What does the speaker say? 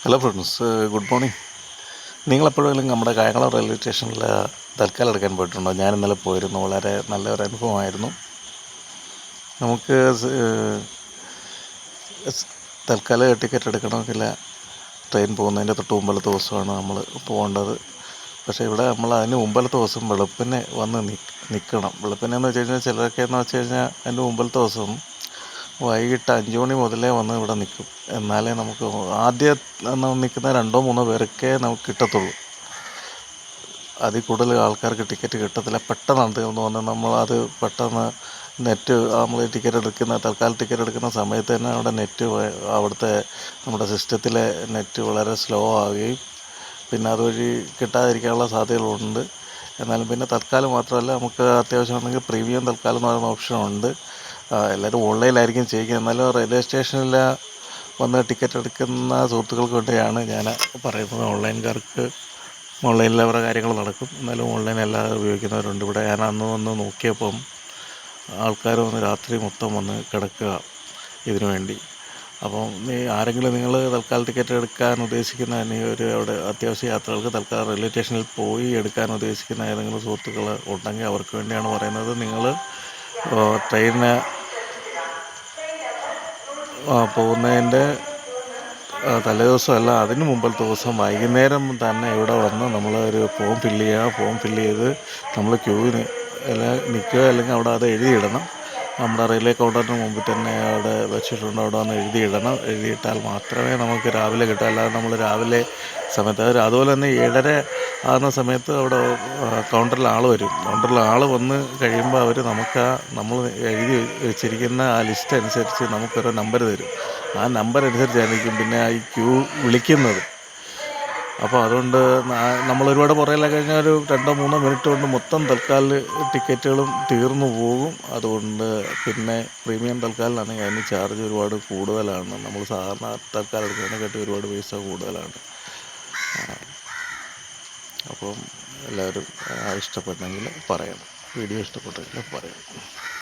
Hello friends, good morning. നിങ്ങളെപ്പോഴെങ്കിലും നമ്മുടെ Kayamkulam railway സ്റ്റേഷനിൽ തൽക്കാലം എടുക്കാൻ പോയിട്ടുണ്ടോ? ഞാൻ ഇന്നലെ പോയിരുന്നു. വളരെ നല്ലൊരു അനുഭവമായിരുന്നു. നമുക്ക് തൽക്കാലം ടിക്കറ്റ് എടുക്കണമെങ്കിൽ ട്രെയിൻ പോകുന്നതിൻ്റെ തൊട്ട് മുമ്പലത്തെ ദിവസമാണ് നമ്മൾ പോകേണ്ടത്. പക്ഷേ ഇവിടെ നമ്മൾ അതിന് മുമ്പലത്തെ ദിവസം വെളുപ്പിനെ വന്ന് നിൽക്കണം. വെളുപ്പിനെന്ന് വെച്ച് കഴിഞ്ഞാൽ ചിലരൊക്കെയെന്ന് വെച്ച് കഴിഞ്ഞാൽ അതിൻ്റെ മുമ്പലത്തെ ദിവസം വൈകിട്ട് 5 മണി മുതലേ വന്ന് ഇവിടെ നിൽക്കും. എന്നാലേ നമുക്ക് ആദ്യം നിൽക്കുന്ന 2-3 പേർക്കേ നമുക്ക് കിട്ടത്തുള്ളൂ. അതിൽ കൂടുതൽ ആൾക്കാർക്ക് ടിക്കറ്റ് കിട്ടത്തില്ല. പെട്ടെന്നാണ് തീർന്നു വന്നത്. നമ്മളത് പെട്ടെന്ന് നെറ്റ് നമ്മൾ തൽക്കാലം ടിക്കറ്റ് എടുക്കുന്ന സമയത്ത് തന്നെ അവിടെ അവിടുത്തെ നമ്മുടെ സിസ്റ്റത്തിലെ നെറ്റ് വളരെ സ്ലോ ആവുകയും പിന്നെ അതുവഴി കിട്ടാതിരിക്കാനുള്ള സാധ്യതകളുണ്ട്. എന്നാലും പിന്നെ തൽക്കാലം മാത്രമല്ല, നമുക്ക് അത്യാവശ്യമാണെങ്കിൽ പ്രീമിയം തൽക്കാലം എന്ന് പറയുന്ന ഓപ്ഷനുണ്ട്. എല്ലാവരും ഓൺലൈനിലായിരിക്കും ചെയ്യുക. എന്നാലും റെയിൽവേ സ്റ്റേഷനിൽ വന്ന് ടിക്കറ്റ് എടുക്കുന്ന സുഹൃത്തുക്കൾക്ക് വേണ്ടിയാണ് ഞാൻ പറയുന്നത്. ഓൺലൈനിൽ അവരുടെ കാര്യങ്ങൾ നടക്കും. എന്നാലും ഓൺലൈൻ അല്ലാതെ ഉപയോഗിക്കുന്നവരുണ്ട്. ഇവിടെ ഞാൻ അന്ന് വന്ന് നോക്കിയപ്പം ആൾക്കാർ വന്ന് രാത്രി മൊത്തം വന്ന് കിടക്കുക ഇതിനു വേണ്ടി. അപ്പം നിങ്ങൾ തൽക്കാലം ടിക്കറ്റ് എടുക്കാൻ ഉദ്ദേശിക്കുന്ന അവിടെ അത്യാവശ്യ യാത്രകൾക്ക് തൽക്കാലം റെയിൽവേ സ്റ്റേഷനിൽ പോയി എടുക്കാൻ ഉദ്ദേശിക്കുന്ന ഏതെങ്കിലും സുഹൃത്തുക്കൾ ഉണ്ടെങ്കിൽ അവർക്ക് വേണ്ടിയാണ് പറയുന്നത്. നിങ്ങൾ ട്രെയിനിന് പോകുന്നതിൻ്റെ തലേദിവസമല്ല, അതിന് മുമ്പത്തെ ദിവസം വൈകുന്നേരം തന്നെ ഇവിടെ വന്ന് നമ്മളൊരു ഫോം ഫില്ല് ചെയ്യുക. ഫോം ഫില്ല് ചെയ്ത് നമ്മൾ ക്യൂവിന് നിൽക്കുക, അല്ലെങ്കിൽ അവിടെ അത് എഴുതിയിടണം. നമ്മുടെ റെയിൽവേ കൗണ്ടറിന് മുമ്പിൽ തന്നെ അവിടെ വെച്ചിട്ടുണ്ട്. അവിടെ വന്ന് എഴുതിയിട്ടാൽ മാത്രമേ നമുക്ക് രാവിലെ കിട്ടൂ. അല്ലാതെ നമ്മൾ രാവിലെ സമയത്ത് അതുപോലെ തന്നെ 7:30 ആകുന്ന സമയത്ത് അവിടെ കൗണ്ടറിൽ ആൾ വരും. കൗണ്ടറിൽ ആൾ വന്ന് കഴിയുമ്പോൾ നമ്മൾ എഴുതി വെച്ചിരിക്കുന്ന ആ ലിസ്റ്റ് അനുസരിച്ച് നമുക്കൊരു നമ്പർ തരും. ആ നമ്പർ അനുസരിച്ചായിരിക്കും പിന്നെ ഈ ക്യൂ വിളിക്കുന്നത്. അപ്പോൾ അതുകൊണ്ട് നമ്മൾ ഒരുപാട് പുറകിലായി കഴിഞ്ഞാൽ ഒരു 2-3 മിനിറ്റ് കൊണ്ട് മൊത്തം തൽക്കാല ടിക്കറ്റുകളും തീർന്നു പോകും. അതുകൊണ്ട് പിന്നെ പ്രീമിയം തൽക്കാലിനാണെങ്കിൽ അതിന് ചാർജ് ഒരുപാട് കൂടുതലാണ്. നമ്മൾ സാധാരണ തൽക്കാലം എടുക്കുന്നതിനെക്കാട്ടി ഒരുപാട് പൈസ കൂടുതലാണ്. അപ്പം എല്ലാവരും ഇഷ്ടപ്പെട്ടെങ്കിൽ പറയണം. വീഡിയോ ഇഷ്ടപ്പെട്ടെങ്കിൽ പറയണം.